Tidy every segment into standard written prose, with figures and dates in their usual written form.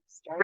Start.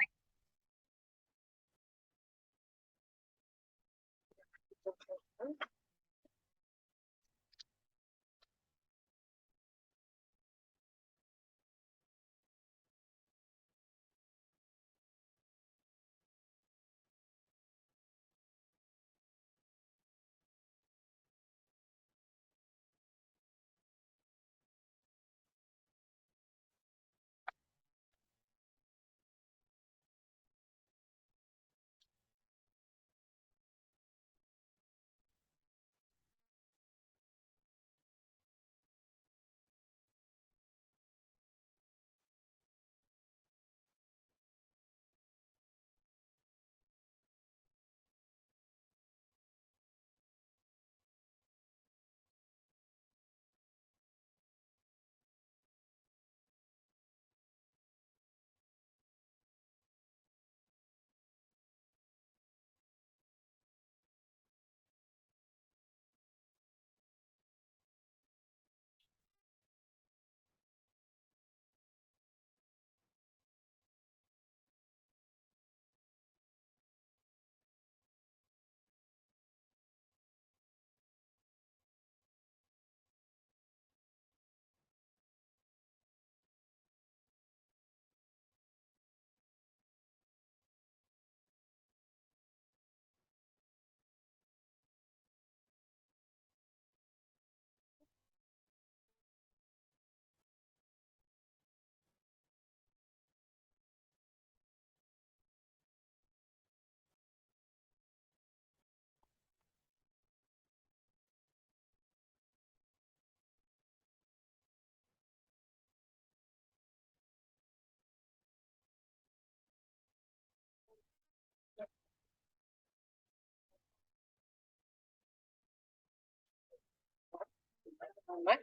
My mic.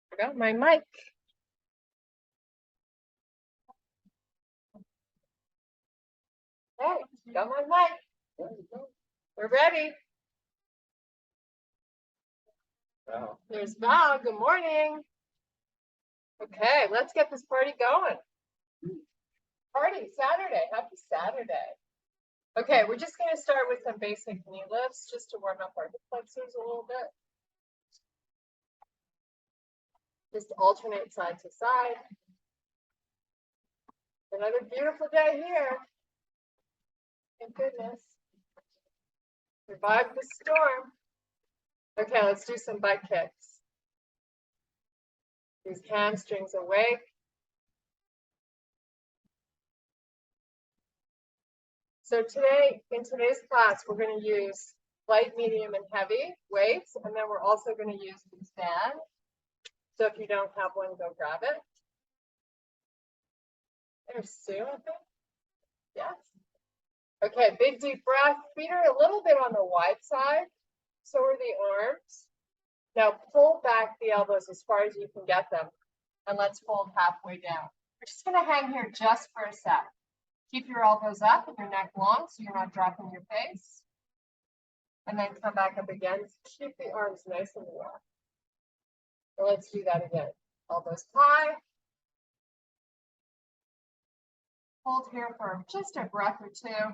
Forgot my mic. Hey, got my mic. We're ready. Oh. There's Val. Good morning. Okay, let's get this party going. Party Saturday. Happy Saturday. Okay, we're just going to start with some basic knee lifts just to warm up our hip flexors a little bit. Just alternate side to side. Another beautiful day here. Thank goodness. Survived the storm. Okay, let's do some butt kicks. These hamstrings awake. So today, in today's class, we're going to use light, medium, and heavy weights, and then we're also going to use these bands. So if you don't have one, go grab it. There's Sue, I think. Yes. Okay, big deep breath. Feet are a little bit on the wide side. So are the arms. Now pull back the elbows as far as you can get them. And let's fold halfway down. We're just going to hang here just for a sec. Keep your elbows up and your neck long so you're not dropping your face. And then come back up again. Keep the arms nice and warm. So let's do that again. Elbows high. Hold here for just a breath or two.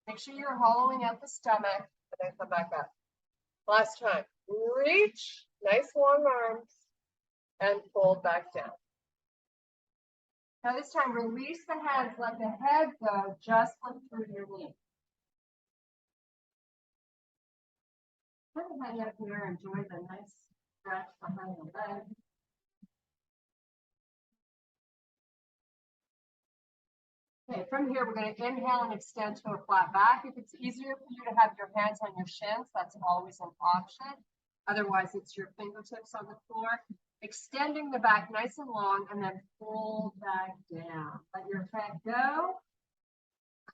Make sure you're hollowing out the stomach and then come back up. Last time. Reach, nice long arms, and fold back down. Now this time, release the hands, let the head go, just look through your knee. Put the head up here, enjoy the nice stretch behind the leg. Okay, from here, we're going to inhale and extend to a flat back. If it's easier for you to have your hands on your shins, that's always an option. Otherwise, it's your fingertips on the floor. Extending the back nice and long, and then fold back down. Let your head go.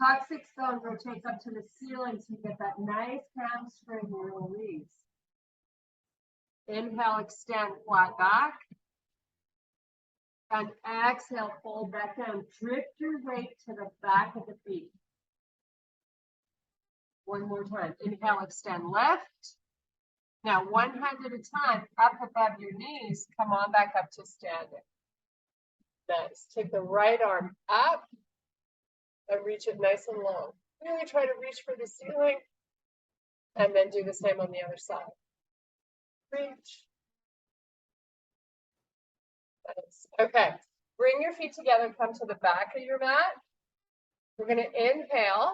Coccyx bone rotates up to the ceiling so you get that nice hamstring release. Inhale, extend, flat back. And exhale, fold back down. Drift your weight to the back of the feet. One more time. Inhale, extend, lift. Now, one hand at a time, up above your knees, come on back up to standing. Nice. Take the right arm up, and reach it nice and long. Really try to reach for the ceiling and then do the same on the other side. Reach. Nice. Okay, bring your feet together, come to the back of your mat. We're going to inhale.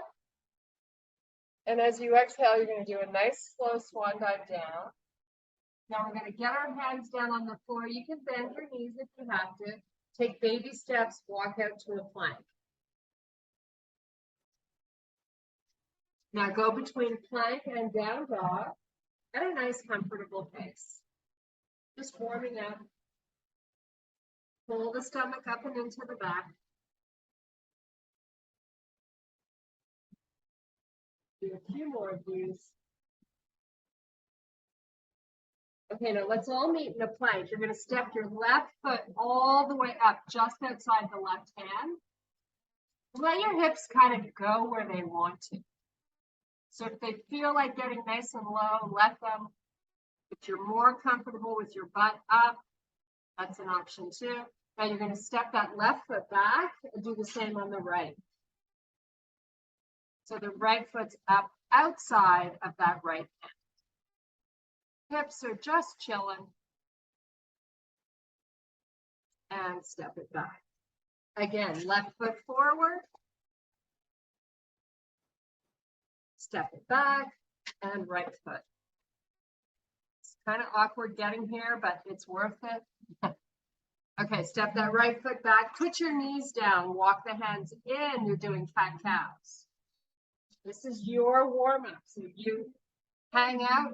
And as you exhale, you're going to do a nice slow swan dive down. Now we're going to get our hands down on the floor. You can bend your knees if you have to. Take baby steps, walk out to a plank. Now go between plank and down dog at a nice comfortable pace. Just warming up. Pull the stomach up and into the back. Do a few more of these. Okay, now let's all meet in a plank. You're going to step your left foot all the way up just outside the left hand. Let your hips kind of go where they want to. So if they feel like getting nice and low, let them. If you're more comfortable with your butt up, that's an option too. Now you're going to step that left foot back and do the same on the right. So the right foot's up outside of that right hand. Hips are just chilling. And step it back. Again, left foot forward. Step it back. And right foot. It's kind of awkward getting here, but it's worth it. Okay, step that right foot back. Put your knees down. Walk the hands in. You're doing cat-cows. This is your warm-up. So you hang out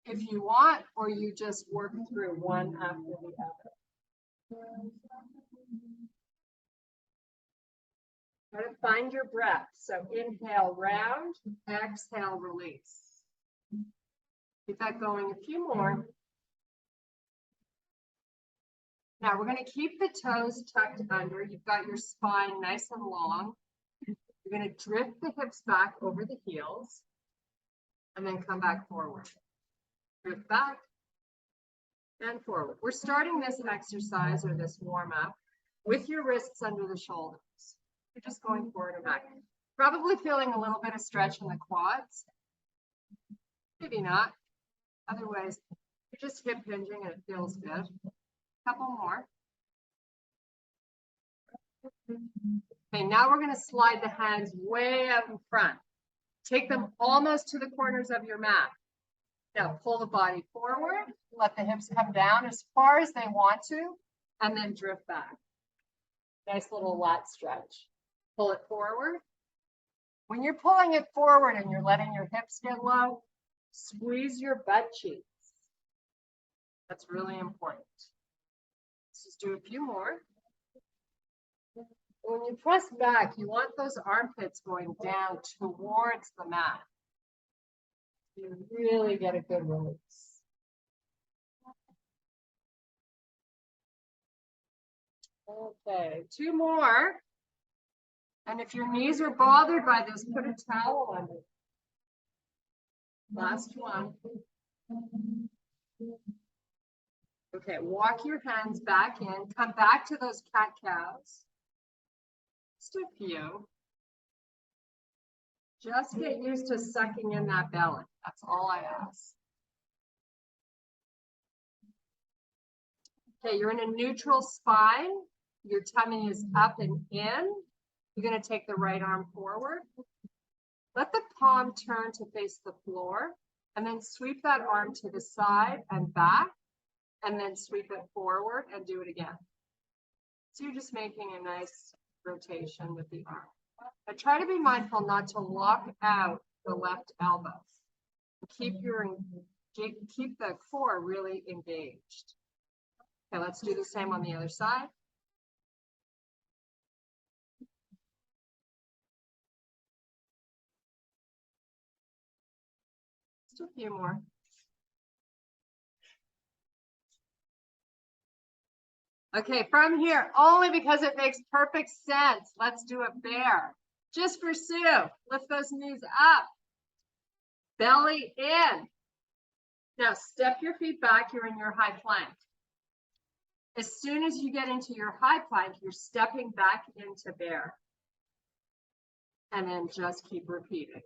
if you want, or you just work through one after the other. Try to find your breath. So inhale, round, exhale, release. Keep that going a few more. Now we're going to keep the toes tucked under. You've got your spine nice and long. You're going to drift the hips back over the heels and then come back forward. Drift back and forward. We're starting this exercise or this warm up with your wrists under the shoulders. You're just going forward and back. Probably feeling a little bit of stretch in the quads. Maybe not. Otherwise, you're just hip hinging and it feels good. Couple more. Okay, now we're going to slide the hands way out in front. Take them almost to the corners of your mat. Now pull the body forward, let the hips come down as far as they want to, and then drift back. Nice little lat stretch. Pull it forward. When you're pulling it forward and you're letting your hips get low, squeeze your butt cheeks. That's really important. Let's just do a few more. When you press back, you want those armpits going down towards the mat. You really get a good release. Okay, two more. And if your knees are bothered by this, put a towel under. Last one. Okay, walk your hands back in. Come back to those cat-cows. Just a few. Just get used to sucking in that belly. That's all I ask. Okay, you're in a neutral spine. Your tummy is up and in. You're going to take the right arm forward. Let the palm turn to face the floor, and then sweep that arm to the side and back, and then sweep it forward and do it again. So you're just making a nice rotation with the arm. But try to be mindful not to lock out the left elbow. Keep the core really engaged. Okay, let's do the same on the other side. Just a few more. Okay, from here, only because it makes perfect sense, let's do a bear. Just for Sue, lift those knees up. Belly in. Now step your feet back, you're in your high plank. As soon as you get into your high plank, you're stepping back into bear. And then just keep repeating.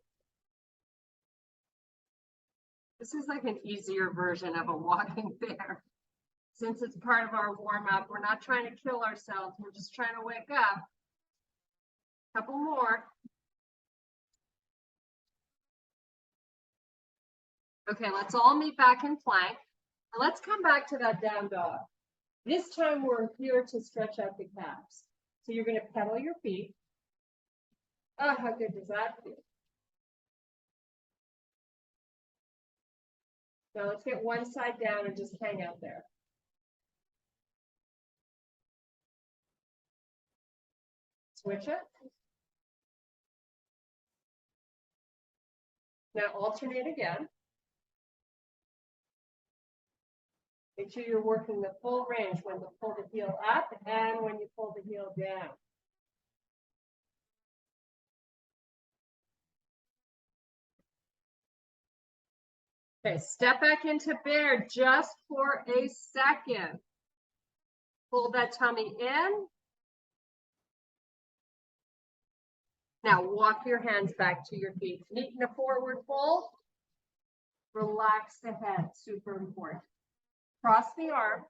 This is like an easier version of a walking bear. Since it's part of our warm-up, we're not trying to kill ourselves. We're just trying to wake up. Couple more. Okay, let's all meet back in plank. And let's come back to that down dog. This time we're here to stretch out the calves. So you're going to pedal your feet. Oh, how good does that feel? Now let's get one side down and just hang out there. Switch it. Now alternate again. Make sure you're working the full range when you pull the heel up and when you pull the heel down. Okay, step back into bear just for a second. Pull that tummy in. Now walk your hands back to your feet. Meet in a forward fold. Relax the head, super important. Cross the arms.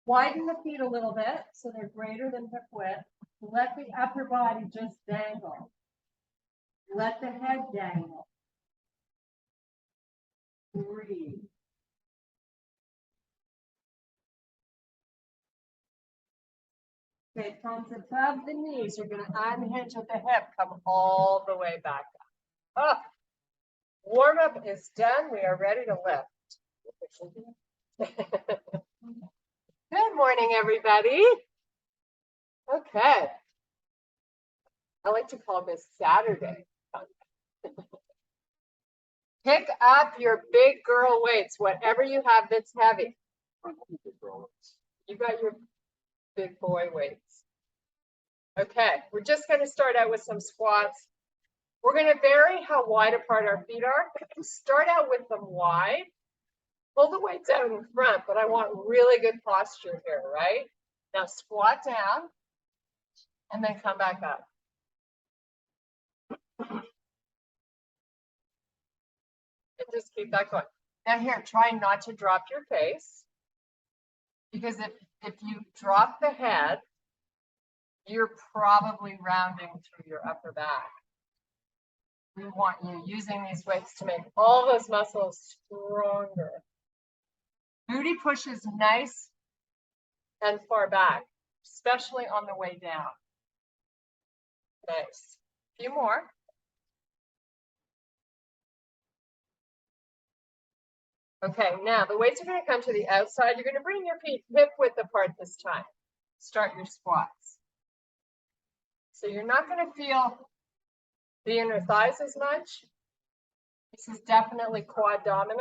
Widen the feet a little bit so they're greater than hip width. Let the upper body just dangle. Let the head dangle. Breathe. Okay, palms above the knees. You're going to unhinge at the hip. Come all the way back up. Oh, warm up is done. We are ready to lift. Good morning, everybody. Okay. I like to call this Saturday. Pick up your big girl weights, whatever you have that's heavy. You got your big boy weights. Okay, we're just going to start out with some squats. We're going to vary how wide apart our feet are. Start out with them wide. Pull the weights out in front, but I want really good posture here, right? Now squat down and then come back up. And just keep that going. Now here, try not to drop your face, because if you drop the head, you're probably rounding through your upper back. We want you using these weights to make all those muscles stronger. Booty pushes nice and far back, especially on the way down. Nice. A few more. Okay, now the weights are going to come to the outside. You're going to bring your feet hip width apart this time. Start your squats. So you're not going to feel the inner thighs as much. This is definitely quad dominant.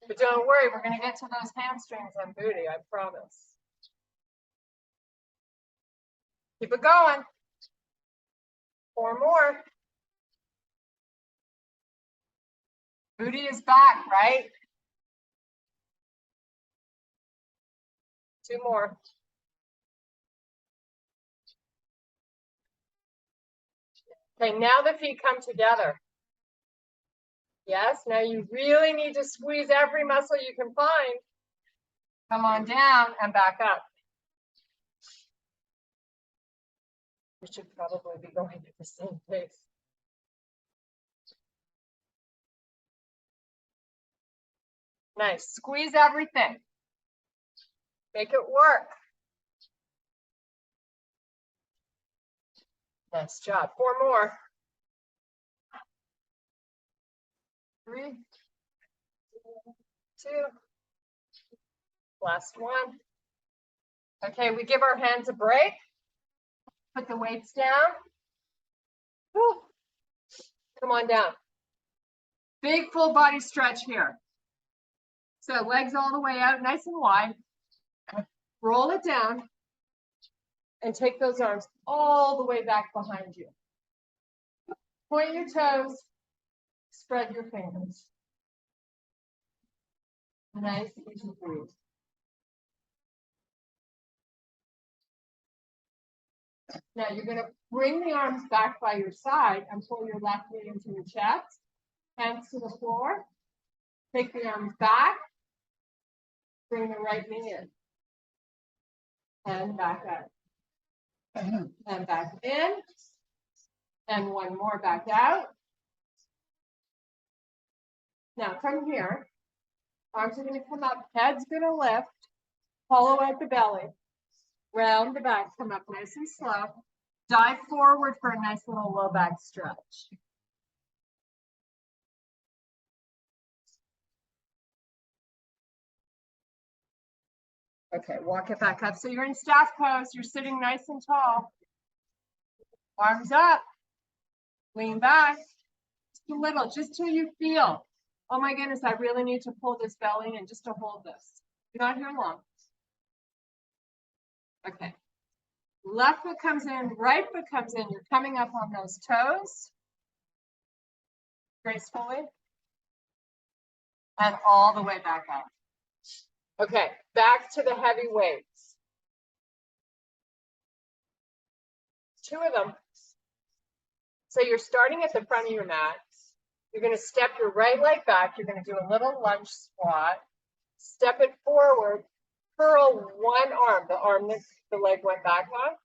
But don't worry, we're going to get to those hamstrings and booty, I promise. Keep it going. 4 more. Booty is back, right? 2 more. Okay, now the feet come together. Yes, now you really need to squeeze every muscle you can find. Come on down and back up. You should probably be going at the same pace. Nice. Squeeze everything. Make it work. Nice job. 4 more. 3, 2. Last one. Okay, we give our hands a break. Put the weights down. Woo. Come on down. Big full body stretch here. So legs all the way out, nice and wide. Roll it down and take those arms all the way back behind you. Point your toes, spread your fingers. Nice, easy breathe. Now you're going to bring the arms back by your side and pull your left knee into your chest. Hands to the floor. Take the arms back. Bring the right knee in. And back out. And back in. And one more back out. Now from here, arms are going to come up, head's going to lift, hollow out the belly, round the back, come up nice and slow, dive forward for a nice little low back stretch. Okay, walk it back up. So you're in staff pose, you're sitting nice and tall. Arms up, lean back, just a little, just till you feel, oh my goodness, I really need to pull this belly in just to hold this. You're not here long. Okay. Left foot comes in, right foot comes in. You're coming up on those toes. Gracefully. And all the way back up. Okay, back to the heavy weights. 2 of them. So you're starting at the front of your mat. You're going to step your right leg back. You're going to do a little lunge squat. Step it forward. Curl one arm, the arm that the leg went back on.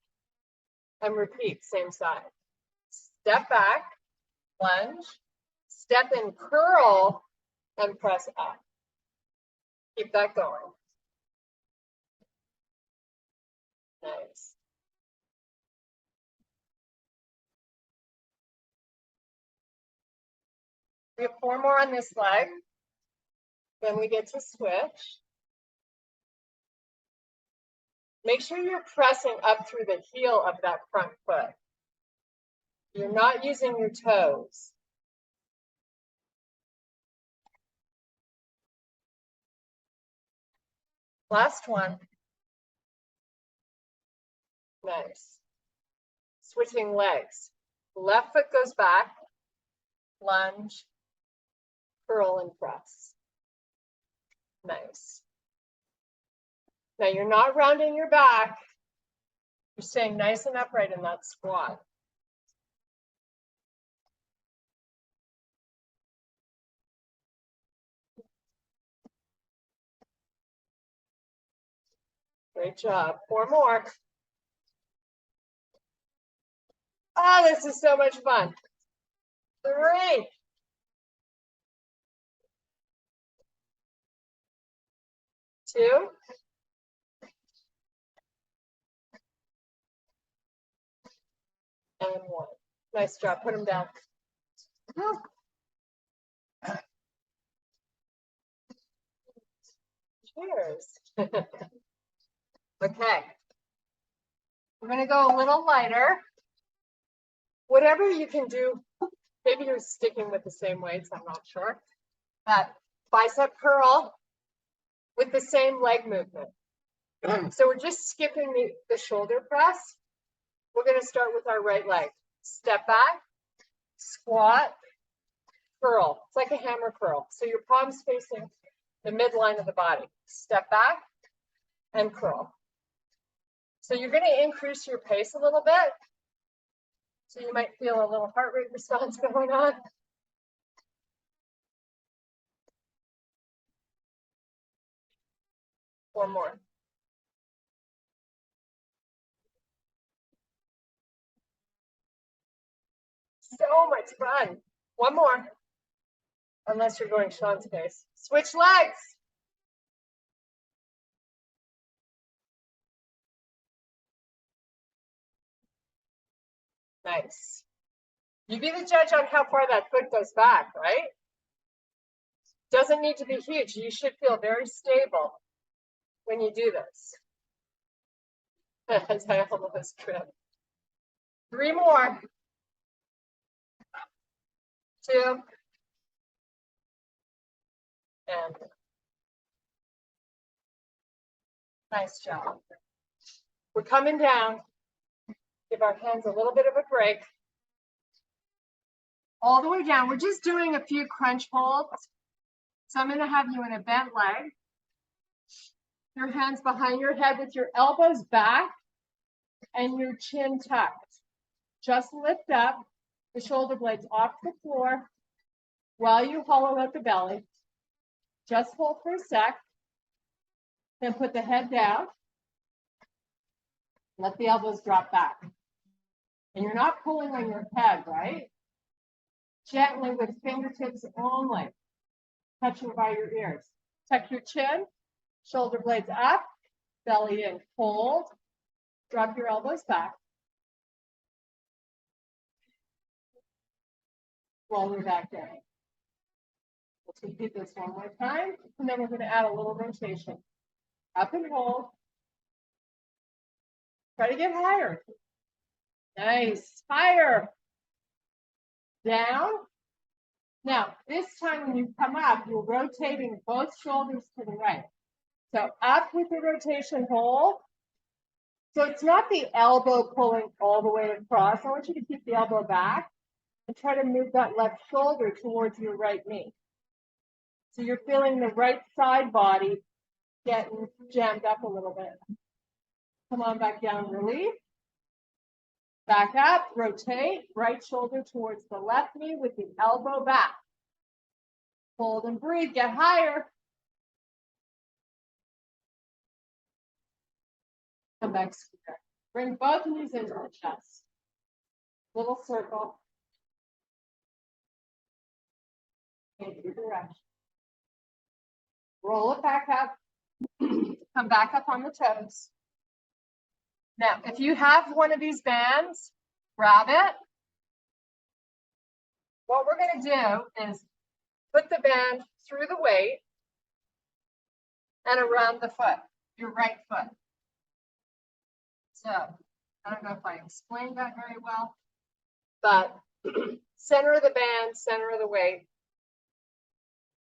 And repeat, same side. Step back, lunge, step and curl, and press up. Keep that going. Nice. We have 4 more on this leg. Then we get to switch. Make sure you're pressing up through the heel of that front foot. You're not using your toes. Last one. Nice. Switching legs. Left foot goes back, lunge, curl and press. Nice. Now you're not rounding your back. You're staying nice and upright in that squat. Great job. 4 more. Oh, this is so much fun. 3. 2. And 1. Nice job. Put them down. Cheers. Okay. We're going to go a little lighter. Whatever you can do, maybe you're sticking with the same weights, I'm not sure. That bicep curl with the same leg movement. So we're just skipping the shoulder press. We're going to start with our right leg. Step back, squat, curl. It's like a hammer curl. So your palms facing the midline of the body. Step back and curl. So you're going to increase your pace a little bit. So you might feel a little heart rate response going on. One more. So much fun. One more. Unless you're going Sean's pace. Switch legs. Nice. You be the judge on how far that foot goes back, right? Doesn't need to be huge. You should feel very stable when you do this. As I almost tripped. 3 more. 2. And nice job. We're coming down. Give our hands a little bit of a break. All the way down. We're just doing a few crunch holds. So I'm going to have you in a bent leg. Your hands behind your head with your elbows back. and your chin tucked. Just lift up the shoulder blades off the floor while you hollow out the belly. Just hold for a sec. Then put the head down. Let the elbows drop back. And you're not pulling on your head, right? Gently with fingertips only. Touching by your ears. Tuck your chin, shoulder blades up, belly in. Hold. Drop your elbows back. Lower back down. Let's repeat this one more time. And then we're going to add a little rotation. Up and hold. Try to get higher. Nice. Higher. Down. Now, this time when you come up, you're rotating both shoulders to the right. So up with the rotation, hold. So it's not the elbow pulling all the way across. I want you to keep the elbow back and try to move that left shoulder towards your right knee. So you're feeling the right side body getting jammed up a little bit. Come on back down, relief. Back up, rotate, right shoulder towards the left knee with the elbow back. Hold and breathe, get higher. Come back square. Bring both knees into the chest. Little circle. In your direction. Roll it back up. Come back up on the toes. Now, if you have one of these bands, grab it. What we're going to do is put the band through the weight and around the foot, your right foot. So, I don't know if I explained that very well, but center of the band, center of the weight,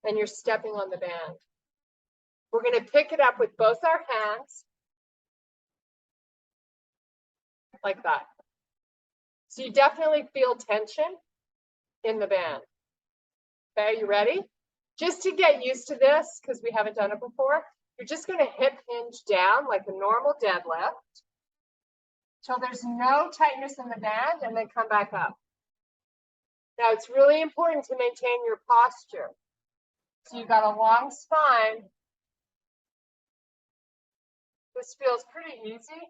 and you're stepping on the band. We're going to pick it up with both our hands, like that. So you definitely feel tension in the band. Okay, you ready? Just to get used to this, because we haven't done it before, you're just going to hip hinge down like a normal deadlift till there's no tightness in the band, and then come back up. Now, it's really important to maintain your posture. So you've got a long spine. This feels pretty easy.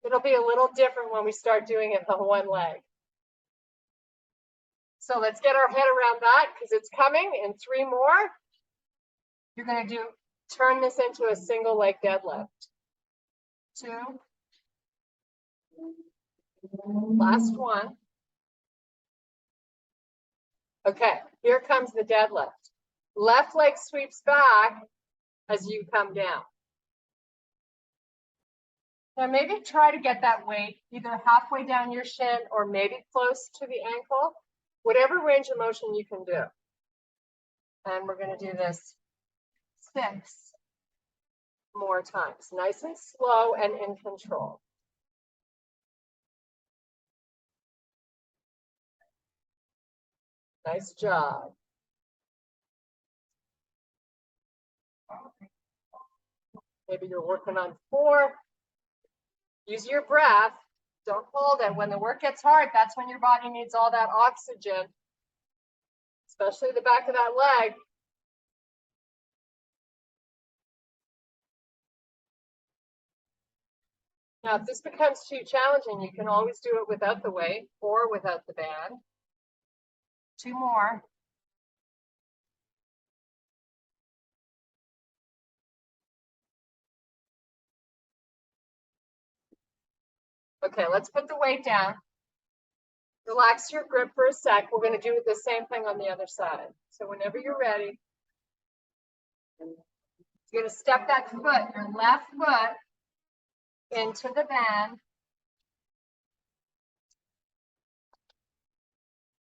It'll be a little different when we start doing it on one leg. So let's get our head around that, because it's coming in 3 more. You're going to turn this into a single leg deadlift. 2. Last one. Okay, here comes the deadlift. Left leg sweeps back as you come down. Now maybe try to get that weight either halfway down your shin or maybe close to the ankle, whatever range of motion you can do. And we're going to do this 6 more times, nice and slow and in control. Nice job. Maybe you're working on 4. Use your breath. Don't hold it. When the work gets hard, that's when your body needs all that oxygen, especially the back of that leg. Now, if this becomes too challenging, you can always do it without the weight or without the band. 2 more. Okay, let's put the weight down. Relax your grip for a sec. We're going to do the same thing on the other side. So whenever you're ready, you're going to step that foot, your left foot, into the band.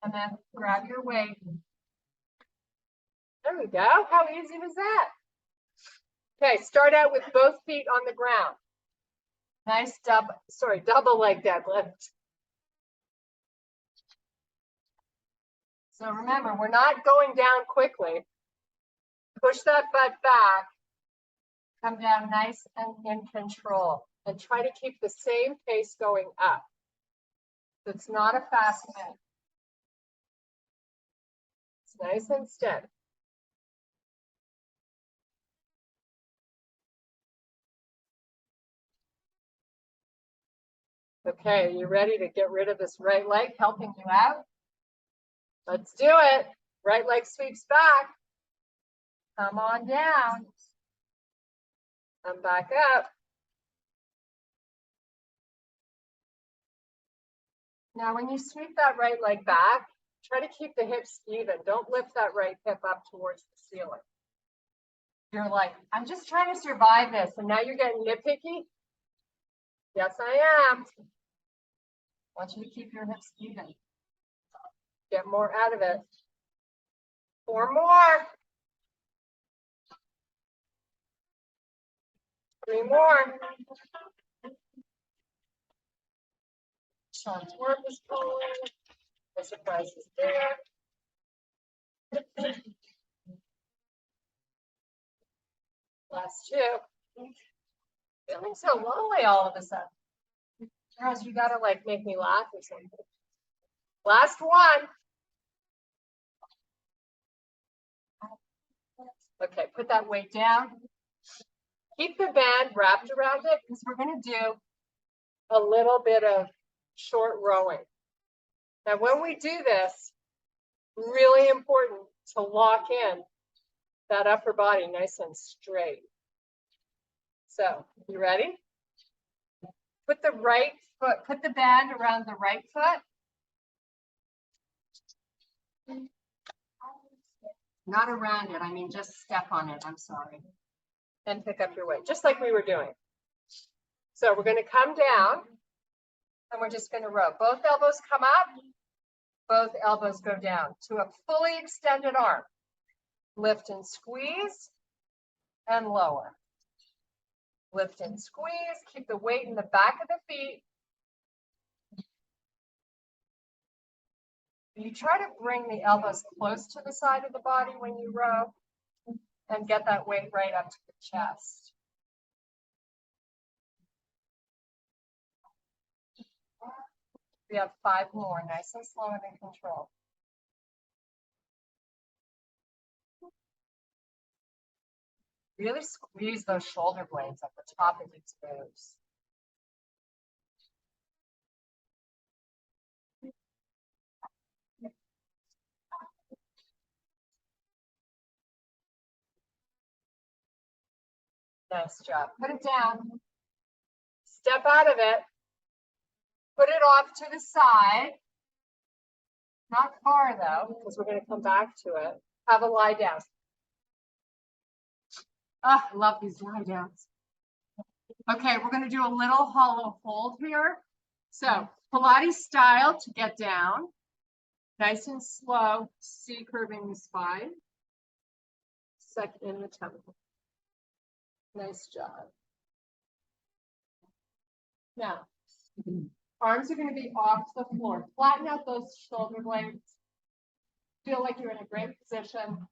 And then grab your weight. There we go. How easy was that? Okay, start out with both feet on the ground. Nice double leg deadlift. So remember, we're not going down quickly. Push that butt back. Come down nice and in control. and try to keep the same pace going up. It's not a fast move. It's nice and steady. Okay, are you ready to get rid of this right leg helping you out? Let's do it. Right leg sweeps back. Come on down. Come back up. Now, when you sweep that right leg back, try to keep the hips even. Don't lift that right hip up towards the ceiling. You're like, I'm just trying to survive this, and now you're getting nitpicky? Yes, I am. I want you to keep your hips even. Get more out of it. 4 more. 3 more. Sean's work is going. No surprises there. Last 2. Feeling so lonely all of a sudden. Girls, you gotta like make me laugh or something. Last 1. Okay, put that weight down. Keep the band wrapped around it because we're going to do a little bit of short rowing. Now, when we do this, really important to lock in that upper body nice and straight. So, you ready? Put the right foot, put the band around the right foot. Not around it, I mean just step on it, I'm sorry. And pick up your weight, just like we were doing. So we're going to come down, and we're just going to row. Both elbows come up, both elbows go down to a fully extended arm. Lift and squeeze, and lower. Lift and squeeze, keep the weight in the back of the feet. You try to bring the elbows close to the side of the body when you row, and get that weight right up to the chest. We have 5 more, nice and slow and in control. Really squeeze those shoulder blades at the top of these moves. Nice job. Put it down. Step out of it. Put it off to the side. Not far though, because we're going to come back to it. Have a lie down. Oh, I love these lie downs. Okay, we're going to do a little hollow hold here. So Pilates style to get down. Nice and slow, C curving the spine. Second in the temple. Nice job. Now, arms are going to be off the floor. Flatten out those shoulder blades. Feel like you're in a great position.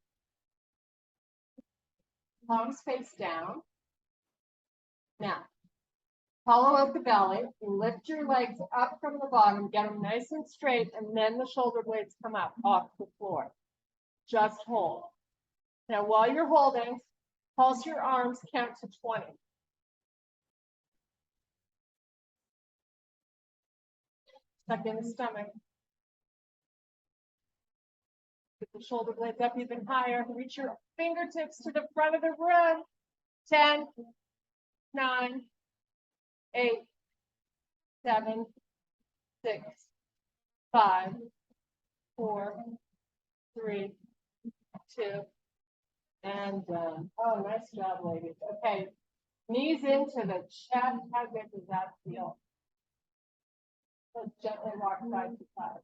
Palms face down. Now, hollow out the belly. Lift your legs up from the bottom. Get them nice and straight. And then the shoulder blades come up off the floor. Just hold. Now, while you're holding, pulse your arms, count to 20. Tuck in the stomach. Get the shoulder blades up even higher. Reach your fingertips to the front of the room. 10, 9, 8, 7, 6, 5, 4, 3, 2, and done. Oh, nice job, ladies. Okay, knees into the chest. How good does that feel? Let's gently rock side to side.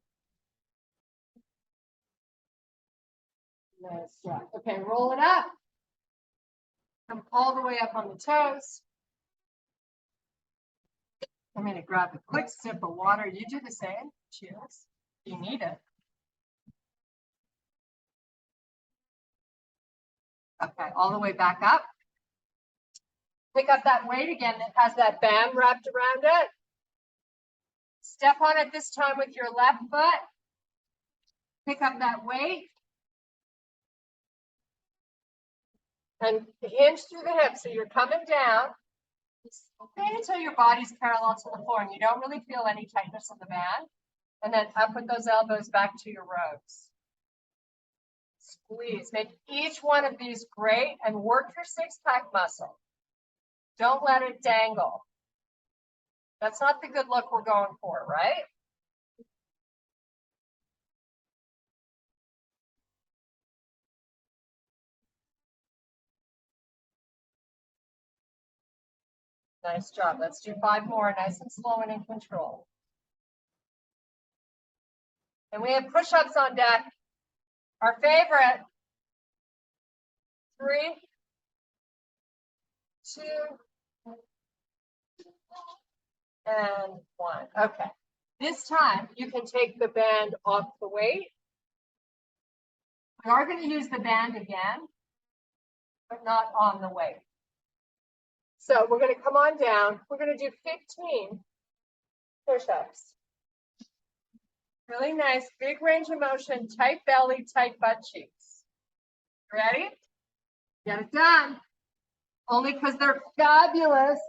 Nice job. Okay, roll it up. Come all the way up on the toes. I'm going to grab a quick sip of water. You do the same. Cheers. You need it. Okay, all the way back up. Pick up that weight again that has that band wrapped around it. Step on it this time with your left foot. Pick up that weight. And hinge through the hips. So you're coming down. Wait until your body's parallel to the floor and you don't really feel any tightness in the band. And then up with those elbows back to your rows. Squeeze. Make each one of these great and work your six-pack muscle. Don't let it dangle. That's not the good look we're going for, right? Nice job. Let's do 5 more, nice and slow and in control. And we have push-ups on deck. Our favorite. 3, 2, and 1. Okay. This time you can take the band off the weight. We are going to use the band again, but not on the weight. So we're going to come on down. We're going to do 15 push-ups. Really nice, big range of motion, tight belly, tight butt cheeks. Ready? Get it done. Only because they're fabulous.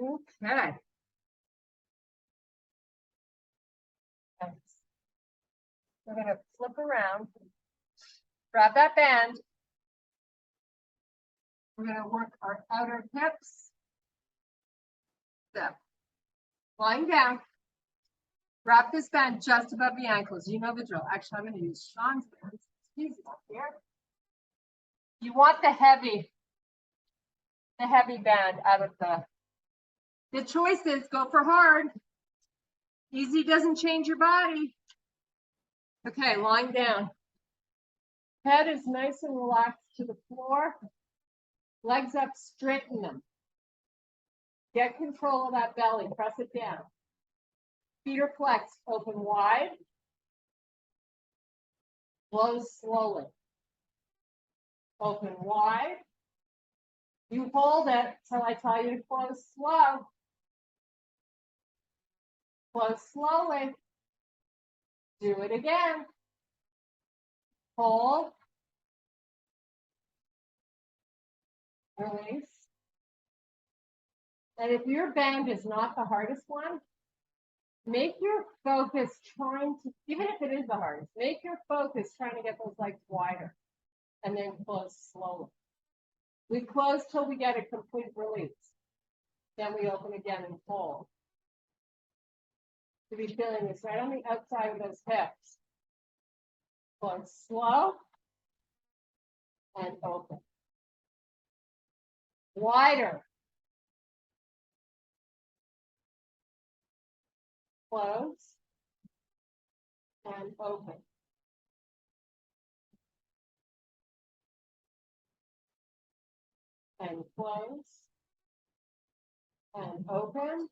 Okay. We're going to flip around, grab that band. We're going to work our outer hips. Step. Lying down. Wrap this band just above the ankles. You know the drill. Actually, I'm going to use Sean's band. It's easy up here. You want the heavy band out of the choice is go for hard. Easy doesn't change your body. Okay, lying down. Head is nice and relaxed to the floor. Legs up, straighten them. Get control of that belly, press it down. Feet are flexed, open wide. Close slowly. Open wide. You hold it till I tell you to close slow. Close slowly. Do it again. Hold. Release. And if your band is not the hardest one, make your focus trying to, even if it is the hardest, make your focus trying to get those legs wider and then close slowly. We close till we get a complete release. Then we open again and fold. To be feeling this right on the outside of those hips. Close slow and open. Wider. Close and open. And close and open.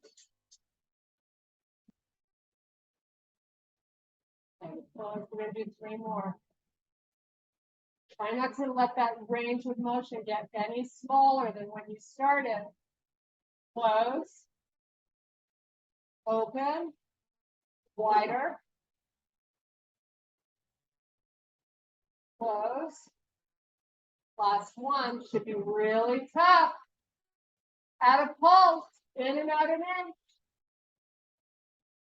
And close. We're going to do 3 more. Try not to let that range of motion get any smaller than when you started. Close. Open. Wider. Close. Last one should be really tough. Add a pulse, in and out and in.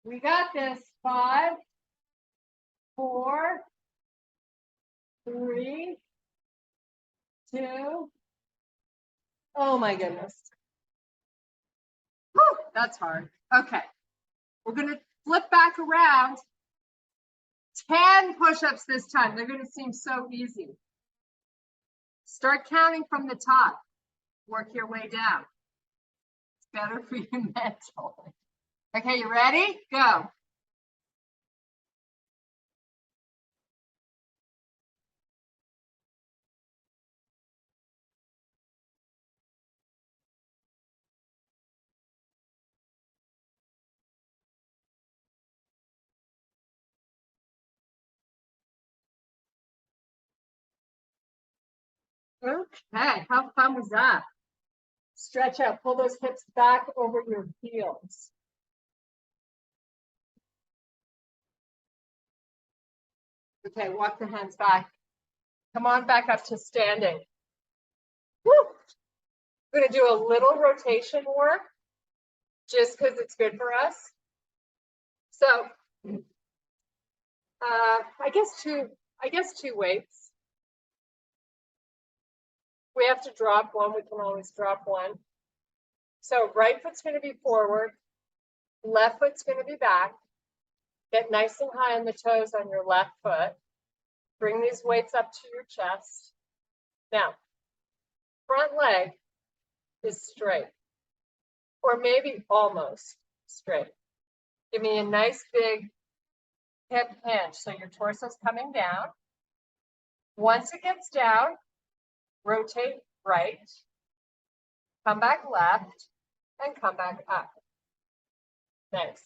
We got this. 5, 4, 3, 2. Oh my goodness. Whew, that's hard. Okay. We're going to flip back around. 10 push-ups this time. They're going to seem so easy. Start counting from the top. Work your way down. It's better for you mentally. Okay, you ready? Go. Okay, how fun was that? Stretch out, pull those hips back over your heels. Okay, walk the hands back. Come on back up to standing. Woo! We're gonna do a little rotation work just because it's good for us. So, I guess two weights. We have to drop one, we can always drop one. So right foot's gonna be forward, left foot's gonna be back. Get nice and high on the toes on your left foot. Bring these weights up to your chest. Now, front leg is straight, or maybe almost straight. Give me a nice big hip hinge, so your torso's coming down. Once it gets down, rotate right, come back left, and come back up. Nice.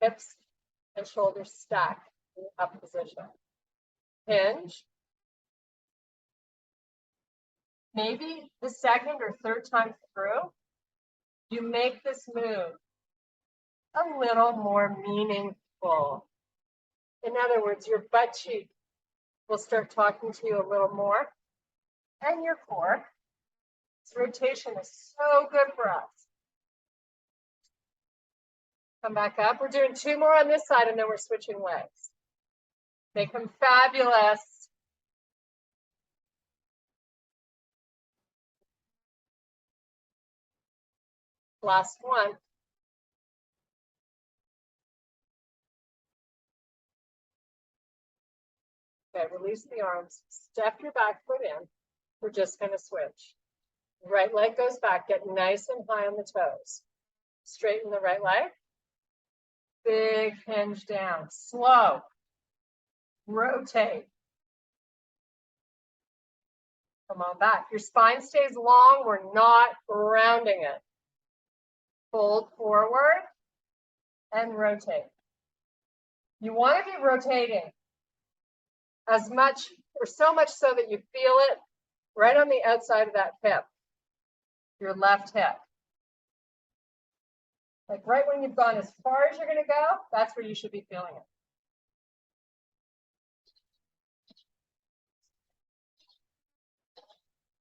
Hips and shoulders stack in up position. Hinge. Maybe the second or third time through, you make this move a little more meaningful. In other words, your butt cheek will start talking to you a little more, and your core. This rotation is so good for us. Come back up. We're doing two more on this side, and then we're switching legs. Make them fabulous. Last one. Okay, release the arms. Step your back foot in. We're just going to switch. Right leg goes back. Get nice and high on the toes. Straighten the right leg. Big hinge down. Slow. Rotate. Come on back. Your spine stays long. We're not rounding it. Fold forward and rotate. You want to be rotating as much or so much so that you feel it right on the outside of that hip, your left hip. Like right when you've gone as far as you're going to go, that's where you should be feeling it.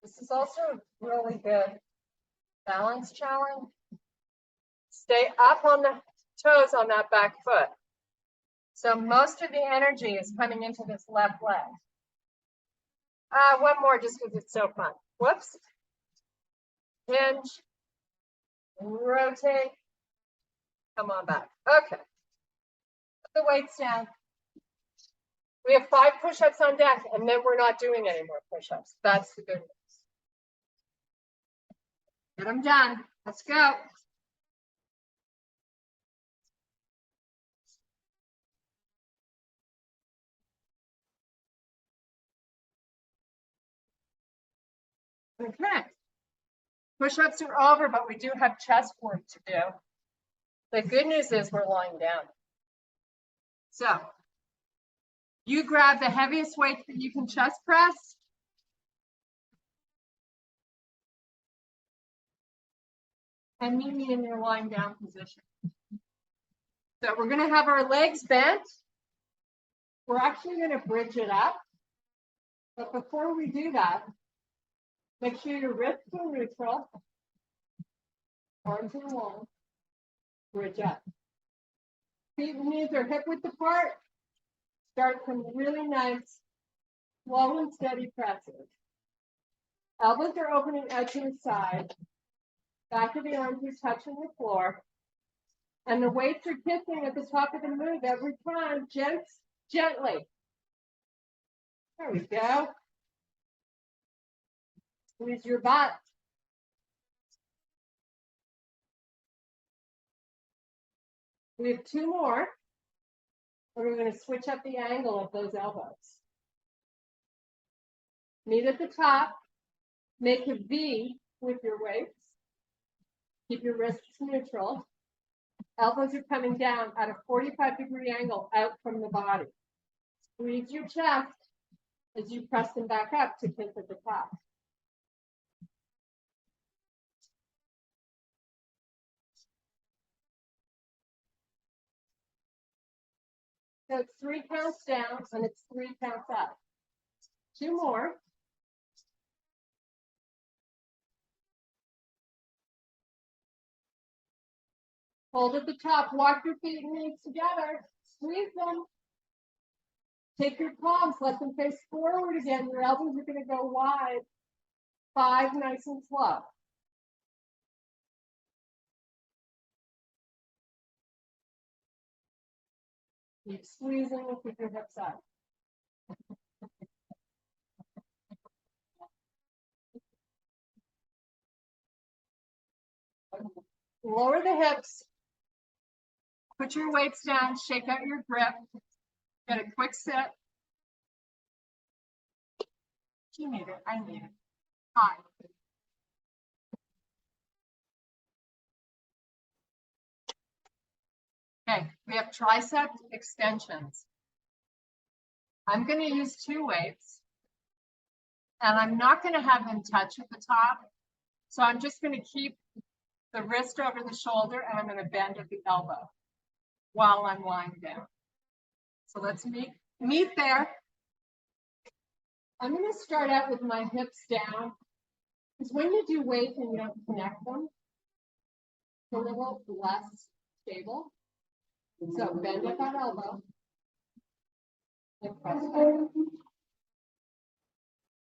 This is also a really good balance challenge. Stay up on the toes on that back foot. So most of the energy is coming into this left leg. One more just because it's so fun. Whoops. Hinge. Rotate. Come on back. Okay. Put the weights down. We have 5 push-ups on deck, and then we're not doing any more push-ups. That's the good news. Get them done. Let's go. Okay. Push-ups are over, but we do have chest work to do. The good news is we're lying down. So you grab the heaviest weight that you can chest press. And meet me in your lying down position. So we're going to have our legs bent. We're actually going to bridge it up. But before we do that, make sure your wrists are neutral. Arms are long. Bridge up. Feet and knees are hip width apart. Start some really nice, slow and steady presses. Elbows are opening out to the side. Back of the arms are touching the floor. And the weights are kissing at the top of the move every time, gently. There we go. Squeeze your butt. We have two more. And we're going to switch up the angle of those elbows. Meet at the top. Make a V with your weights. Keep your wrists neutral. Elbows are coming down at a 45-degree angle out from the body. Squeeze your chest as you press them back up to kiss at the top. So it's 3 counts down and it's 3 counts up. 2 more. Hold at the top. Walk your feet and knees together. Squeeze them. Take your palms. Let them face forward again. Your elbows are going to go wide. 5, nice and slow. Keep squeezing and keep your hips up. Lower the hips. Put your weights down. Shake out your grip. Get a quick sit. You need it. I need it. Hi. Okay, we have tricep extensions. I'm going to use 2 weights. And I'm not going to have them touch at the top. So I'm just going to keep the wrist over the shoulder and I'm going to bend at the elbow while I'm lying down. So let's meet there. I'm going to start out with my hips down. Because when you do weights and you don't connect them, it's a little less stable. So bend at that elbow. And press back.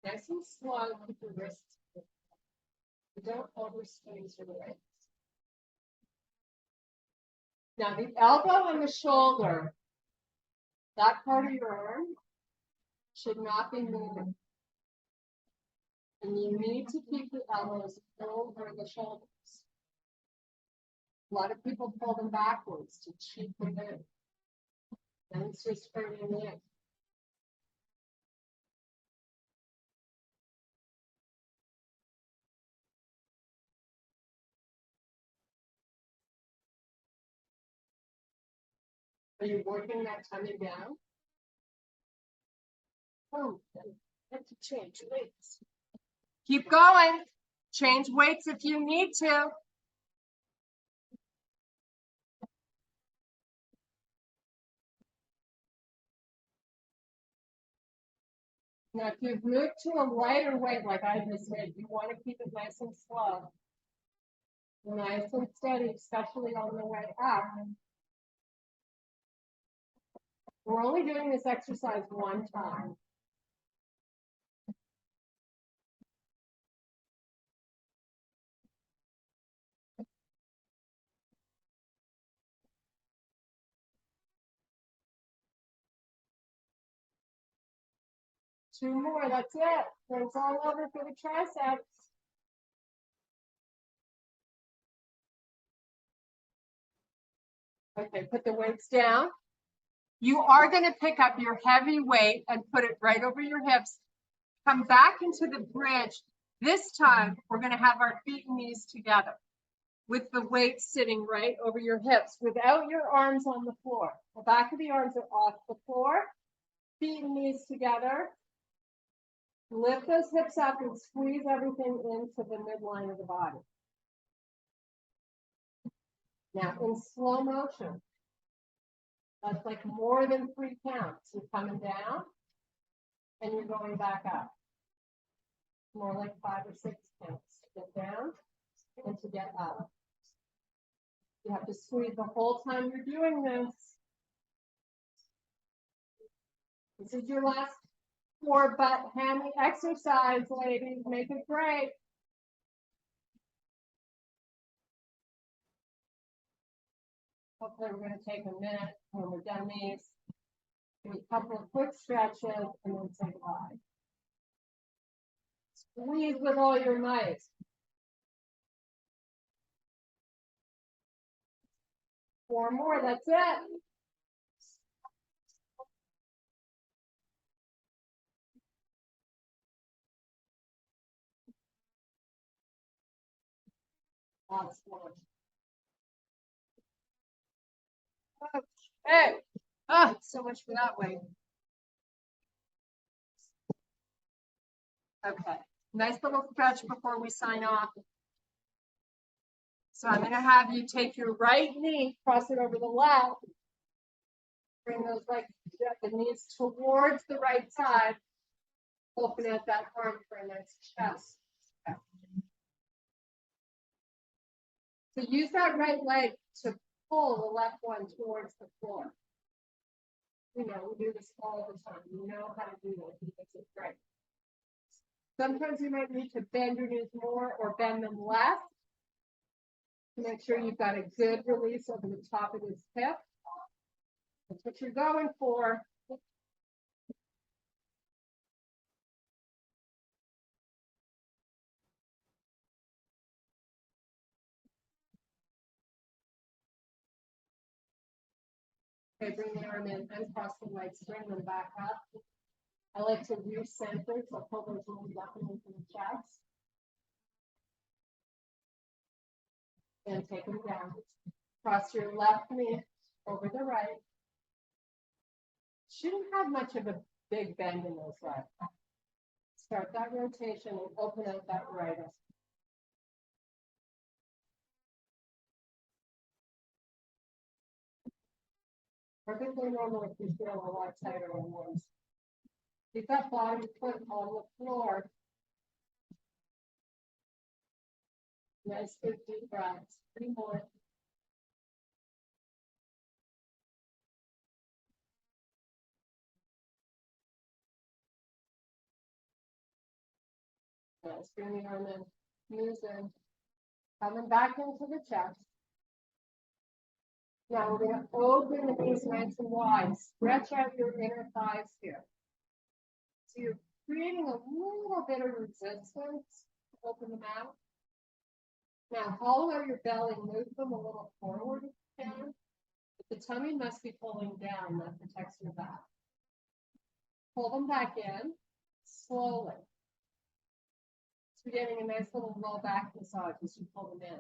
Nice and slow, keep your wrists. Don't over squeeze your weights. Now the elbow and the shoulder, that part of your arm should not be moving. And you need to keep the elbows over the shoulders. A lot of people pull them backwards to cheat them in. And it's just hurting the neck. Are you working that tummy down? Oh, have to change weights. Keep going. Change weights if you need to. Now, if you've moved to a lighter weight, like I just did, you want to keep it nice and slow. Nice and steady, especially on the way up. We're only doing this exercise 1 time. Two more, that's it. It's all over for the triceps. Okay, put the weights down. You are going to pick up your heavy weight and put it right over your hips. Come back into the bridge. This time, we're going to have our feet and knees together with the weight sitting right over your hips without your arms on the floor. The back of the arms are off the floor. Feet and knees together. Lift those hips up and squeeze everything into the midline of the body. Now, in slow motion, that's like more than 3 counts. You're coming down and you're going back up. More like 5 or 6 counts to get down and to get up. You have to squeeze the whole time you're doing this. This is your last 4 butt hammy exercise, ladies. Make it great. Hopefully we're going to take a minute when we're done these. Do a couple of quick stretches and then say goodbye. Squeeze with all your might. Four more, that's it. Last one. Okay. Ah, so much for that weight. Okay. Nice little stretch before we sign off. So I'm going to have you take your right knee, cross it over the left. Bring those the knees towards the right side. Open out that arm for a nice chest. Okay. So use that right leg to pull the left one towards the floor. You know, we do this all the time. You know how to do this because it's great. Sometimes you might need to bend your knees more or bend them less to make sure you've got a good release over the top of this hip. That's what you're going for. Okay, bring the arm in, uncross the legs, bring them back up. I like to recenter, so pull those knees up and into the chest. And take them down. Cross your left knee over the right. Shouldn't have much of a big bend in those legs. Start that rotation and open out that right. Perfectly normal if you feel a lot tighter on ones. Keep that bottom foot on the floor. Nice big deep breaths. 3 more. Nice. Bring the arm in. Knees in. Coming back into the chest. Now we're going to open the knees nice and wide. Stretch out your inner thighs here. So you're creating a little bit of resistance to open them out. Now hollow out your belly, move them a little forward if you can. But the tummy must be pulling down, that protects your back. Pull them back in, slowly. So you're getting a nice little low back massage as you pull them in.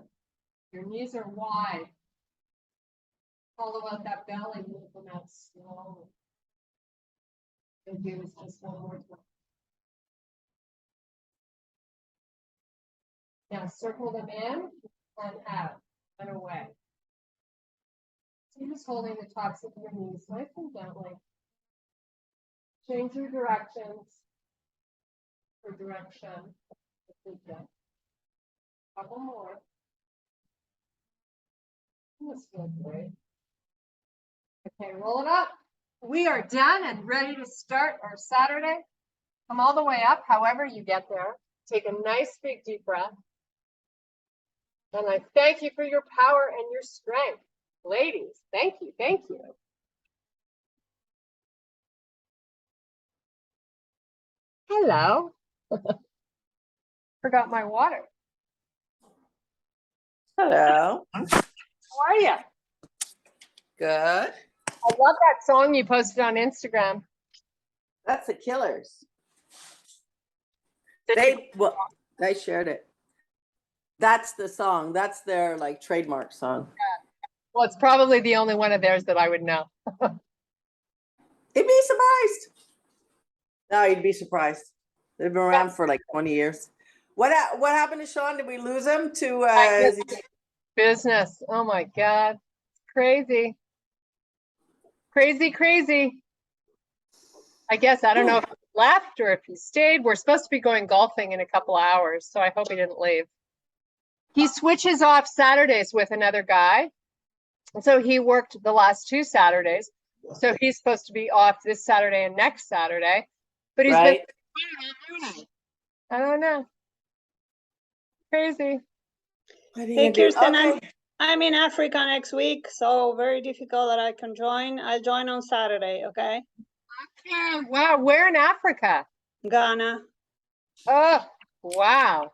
Your knees are wide. Hollow out that belly, move them out slowly. And do this just one more time. Now circle them in and out and away. So you're just holding the tops of your knees nice and gently. Change your directions for direction. Couple more. This feels great. Okay, roll it up. We are done and ready to start our Saturday. Come all the way up, however you get there. Take a nice big deep breath. And I thank you for your power and your strength. Ladies, thank you, thank you. Hello. Forgot my water. Hello. How are you? Good. I love that song you posted on Instagram. That's the Killers. Did They shared it. That's the song. That's their like trademark song. Well, it's probably the only one of theirs that I would know. You'd be surprised. No, you'd be surprised. They've been around for like 20 years. What happened to Sean? Did we lose him to Business? Oh my God, crazy, crazy, crazy. I guess I don't know if he left or if he stayed. We're supposed to be going golfing in a couple hours, so I hope he didn't leave. He switches off Saturdays with another guy. So he worked the last 2 Saturdays. So he's supposed to be off this Saturday and next Saturday. But he's right? been, I don't know. Crazy. Hey, Kirsten, Okay. I'm in Africa next week, so very difficult that I can join. I'll join on Saturday, okay? Okay. Wow. Where in Africa? Ghana. Oh, Wow.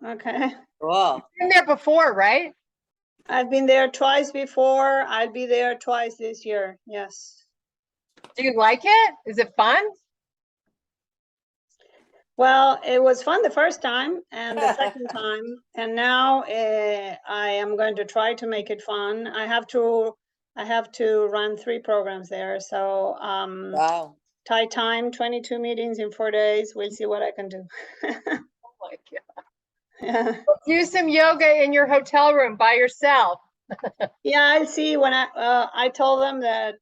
Okay. Cool. Been there before, right? I've been there twice before. I'll be there twice this year. Yes. Do you like it? Is it fun? Well, it was fun the first time and the second time, and now I am going to try to make it fun. I have to run 3 programs there. So Wow. tight time, 22 meetings in 4 days. We'll see what I can do. Oh my God. Yeah. Do some yoga in your hotel room by yourself. Yeah, I'll see when I told them that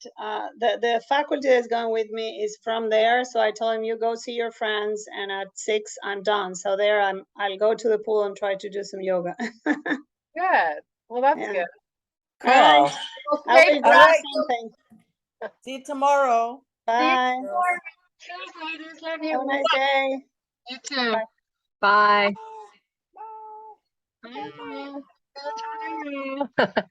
the faculty that's going with me is from there. So I told him, you go see your friends, and at 6 I'm done. So there I'll go to the pool and try to do some yoga. Good. Well, that's Yeah. good. Cool. All right. Well, I stay will All grab right. something. See you tomorrow. See you Bye. tomorrow. Cheers, ladies. Love Have a you. nice day. You too. Bye. Bye. Bye. Bye. Bye.